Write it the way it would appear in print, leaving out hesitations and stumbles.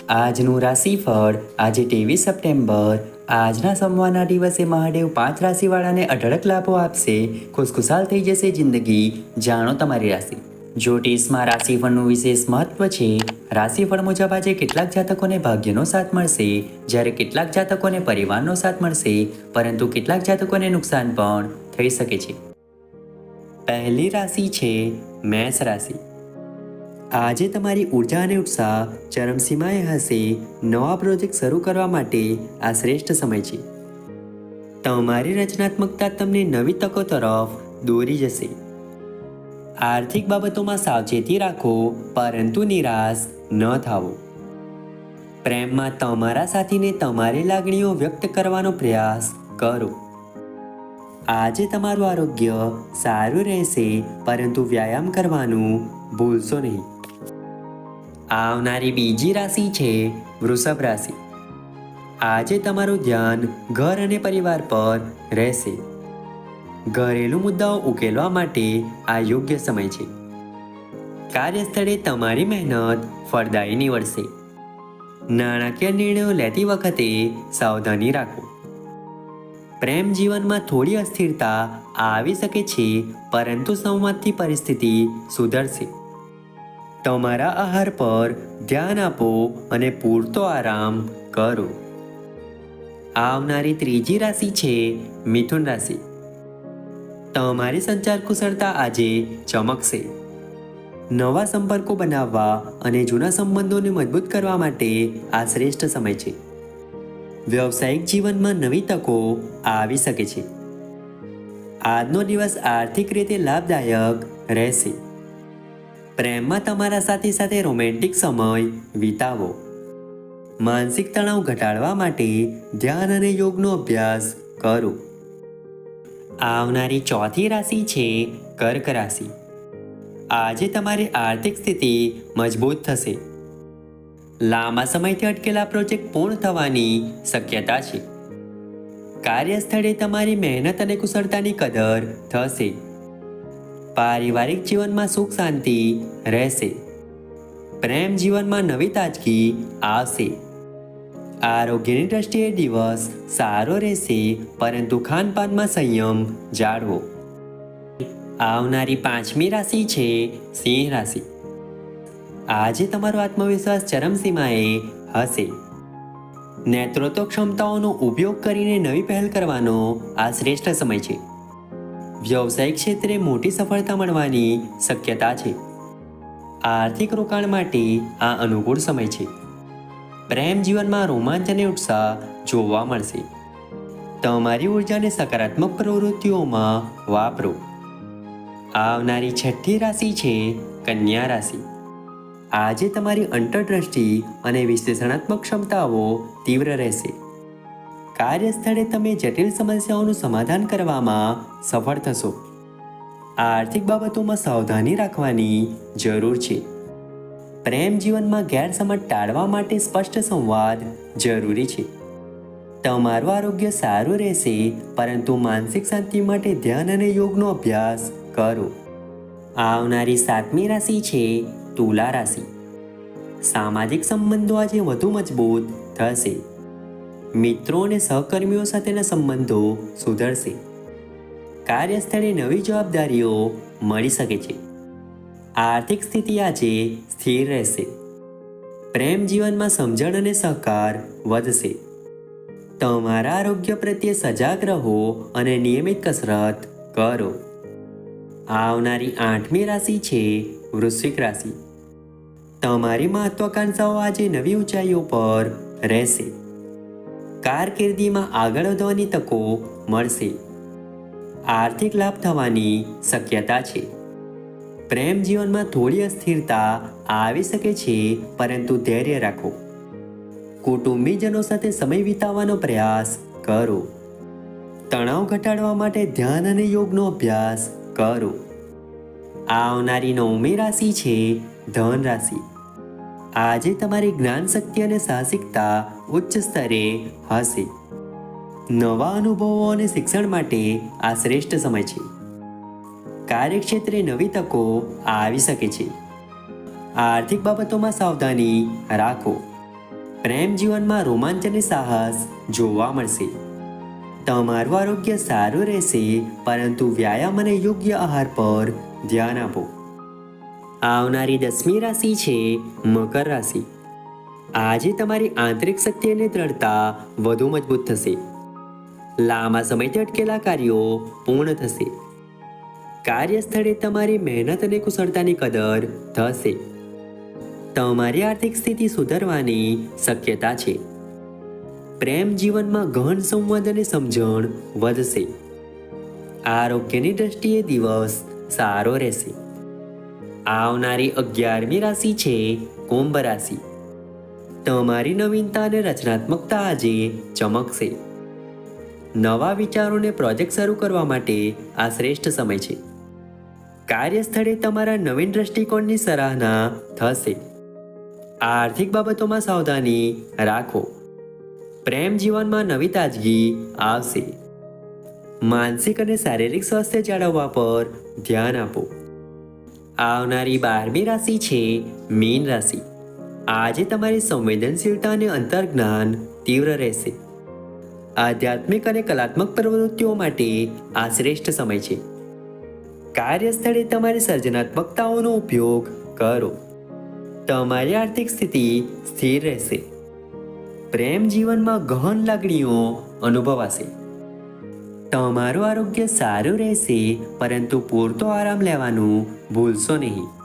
આજનું રાશિફળ આજે 23 સપ્ટેમ્બર. આજના સોમવારના દિવસે મહાદેવ 5 રાશિવાળાને અઢળક લાભો આપશે. ખુશખુશાલ થઈ જશે જિંદગી. જાણો તમારી રાશિ. જ્યોતિષમાં રાશિફળનું વિશેષ મહત્વ છે. રાશિફળ મુજબ આજે કેટલાક જાતકોને ભાગ્યનો સાથ મળશે, જ્યારે કેટલાક જાતકોને પરિવારનો સાથ મળશે, પરંતુ કેટલાક જાતકોને નુકસાન પણ થઈ શકે છે. પહેલી રાશિ છે મેષ રાશિ. આજે તમારી ઉર્જા અને ઉત્સાહ ચરમસીમાએ હશે. નવા પ્રોજેક્ટ શરૂ કરવા માટે આ શ્રેષ્ઠ સમય છે. તમારી રચનાત્મકતા તમને નવી તકો તરફ દોરી જશે. આર્થિક બાબતોમાં સાવચેતી રાખો, પરંતુ નિરાશ ન થાઓ. પ્રેમમાં તમારા સાથીને તમારી લાગણીઓ વ્યક્ત કરવાનો પ્રયાસ કરો. આજે તમારું આરોગ્ય સારું રહેશે, પરંતુ વ્યાયામ કરવાનું ભૂલશો નહીં. આવનારી બીજી રાશિ છે વૃષભ રાશિ. આજે તમારું ધ્યાન ઘર અને પરિવાર પર રહેશે. ઘરેલું મુદ્દાઓ ઉકેલવા માટે આ યોગ્ય સમય છે. કાર્યસ્થળે તમારી મહેનત ફળદાયી નીવડશે. નાણાકીય નિર્ણયો લેતી વખતે સાવધાની રાખો. પ્રેમ જીવનમાં થોડી અસ્થિરતા આવી શકે છે, પરંતુ સંવાદથી પરિસ્થિતિ સુધરશે. તમારા આહાર પર ધ્યાન આપો અને પૂરતો આરામ કરો. આવનારી ત્રીજી રાશિ છે મિથુન રાશિ. તમારી સંચાર કુશળતા આજે ચમકશે. નવા સંપર્કો બનાવવા અને જૂના સંબંધોને મજબૂત કરવા માટે આ શ્રેષ્ઠ સમય છે. વ્યવસાયિક જીવનમાં નવી તકો આવી શકે છે. આજનો દિવસ આર્થિક રીતે લાભદાયક રહેશે. પ્રેમમાં તમારા સાથી સાથે રોમેન્ટિક સમય વિતાવો. માનસિક તણાવ ઘટાડવા માટે ધ્યાન અને યોગનો અભ્યાસ કરો. આવનારી ચોથી રાશિ છે કર્ક રાશિ. આજે તમારી આર્થિક સ્થિતિ મજબૂત થશે. લાંબા સમયથી અટકેલા પ્રોજેક્ટ પૂર્ણ થવાની શક્યતા છે. કાર્યસ્થળે તમારી મહેનત અને કુશળતાની કદર થશે. પારિવારિક જીવનમાં સુખ શાંતિ રહેશે. પ્રેમ જીવનમાં નવી તાજગી આવશે. આરોગ્યની દ્રષ્ટિએ દિવસ સારો રહેશે, પરંતુ ખાનપાનમાં સંયમ જાળવો. આવનારી પાંચમી રાશિ છે સિંહ રાશિ. આજે તમારો આત્મવિશ્વાસ ચરમસીમાએ હશે. નેતૃત્વ ક્ષમતાઓનો ઉપયોગ કરીને નવી પહેલ કરવાનો આ શ્રેષ્ઠ સમય છે. વ્યવસાયિક ક્ષેત્રે મોટી સફળતા મળવાની શક્યતા છે. આર્થિક રોકાણ માટે આ અનુકૂળ સમય છે. પ્રેમ જીવનમાં રોમાંચ અને ઉત્સાહ જોવા મળશે. તમારી ઉર્જાને સકારાત્મક પ્રવૃત્તિઓમાં વાપરો. આવનારી છઠ્ઠી રાશિ છે કન્યા રાશિ. આજે તમારી અંતરદ્રષ્ટિ અને વિશ્લેષણાત્મક ક્ષમતાઓ તીવ્ર રહેશે. કાર્યસ્થળે તમે જટિલ સમસ્યાઓનું સમાધાન કરવામાં સફળ થશો. આર્થિક બાબતોમાં સાવધાની રાખવાની જરૂર છે. પ્રેમ જીવનમાં ગેરસમજ ટાળવા માટે સ્પષ્ટ સંવાદ જરૂરી છે. તમારું આરોગ્ય સારું રહેશે, પરંતુ માનસિક શાંતિ માટે ધ્યાન અને યોગનો અભ્યાસ કરો. આવનારી સાતમી રાશિ છે તુલા રાશિ. સામાજિક સંબંધો આજે વધુ મજબૂત થશે. મિત્રો અને સહકર્મીઓ સાથેના સંબંધો સુધરશે. કાર્યસ્થળે નવી જવાબદારીઓ મળી શકે છે. આર્થિક સ્થિતિ આજે સ્થિર રહેશે. પ્રેમ જીવનમાં સમજણ અને સહકાર વધશે. તમારા આરોગ્ય પ્રત્યે સજાગ રહો અને નિયમિત કસરત કરો. આવનારી આઠમી રાશિ છે વૃશ્ચિક રાશિ. તમારી મહત્વાકાંક્ષાઓ આજે નવી ઊંચાઈઓ પર રહેશે. કારકિર્દીમાં આગળ વધવાની તકો મળશે. આર્થિક લાભ થવાની શક્યતા છે. પ્રેમ જીવનમાં થોડી અસ્થિરતા આવી શકે છે, પરંતુ ધૈર્ય રાખો. કુટુંબીજનો સાથે સમય વિતાવવાનો પ્રયાસ કરો. તણાવ ઘટાડવા માટે ધ્યાન અને યોગનો અભ્યાસ કરો. આવનારી નવમી રાશિ છે ધન રાશિ. આજે તમારી જ્ઞાન શક્તિ અને સાહસિકતા ઉચ્ચ સ્તરે હશે. નવા અનુભવો અને શિક્ષણ માટે આ શ્રેષ્ઠ સમય છે. કાર્યક્ષેત્રે નવી તકો આવી શકે છે. આર્થિક બાબતોમાં સાવધાની રાખો. પ્રેમ જીવનમાં રોમાંચ અને સાહસ જોવા મળશે. તમારું આરોગ્ય સારું રહેશે, પરંતુ વ્યાયામ અને યોગ્ય આહાર પર ધ્યાન આપો. આવનારી 10મી રાશિ છે મકર રાશિ. આજે તમારી આંતરિક શક્તિ અને દ્રઢતા વધુ મજબૂત થશે. લાંબા સમયથી અટકેલા કાર્યો પૂર્ણ થશે. કાર્યસ્થળે તમારી મહેનત અને કુશળતાની કદર થશે. તમારી આર્થિક સ્થિતિ સુધરવાની શક્યતા છે. પ્રેમ જીવનમાં ગહન સંવાદ અને સમજણ વધશે. આરોગ્યની દ્રષ્ટિએ દિવસ સારો રહેશે. આવનારી 11મી રાશિ છે કુંભ રાશિ. તમારી નવીનતા અને રચનાત્મકતા આજે ચમકશે. નવા વિચારોને પ્રોજેક્ટ શરૂ કરવા માટે આ શ્રેષ્ઠ સમય છે. કાર્યસ્થળે તમારા નવીન દ્રષ્ટિકોણની સરાહના થશે. આર્થિક બાબતોમાં સાવધાની રાખો. પ્રેમ જીવનમાં નવી તાજગી આવશે. માનસિક અને શારીરિક સ્વાસ્થ્ય જાળવવા પર ધ્યાન આપો. આવનારી 12મી રાશિ છે મીન રાશિ. આજે તમારી સંવેદનશીલતા અને અંતર્જ્ઞાન તીવ્ર રહેશે. આધ્યાત્મિક અને કલાત્મક પ્રવૃત્તિઓ માટે આ શ્રેષ્ઠ સમય છે. કાર્યસ્થળે તમારી સર્જનાત્મકતાઓનો ઉપયોગ કરો. તમારી આર્થિક સ્થિતિ સ્થિર રહેશે. પ્રેમ જીવનમાં ગહન લાગણીઓ અનુભવાશે. તમારું આરોગ્ય સારું રહેશે, પરંતુ પૂરતો આરામ લેવાનું ભૂલશો નહીં.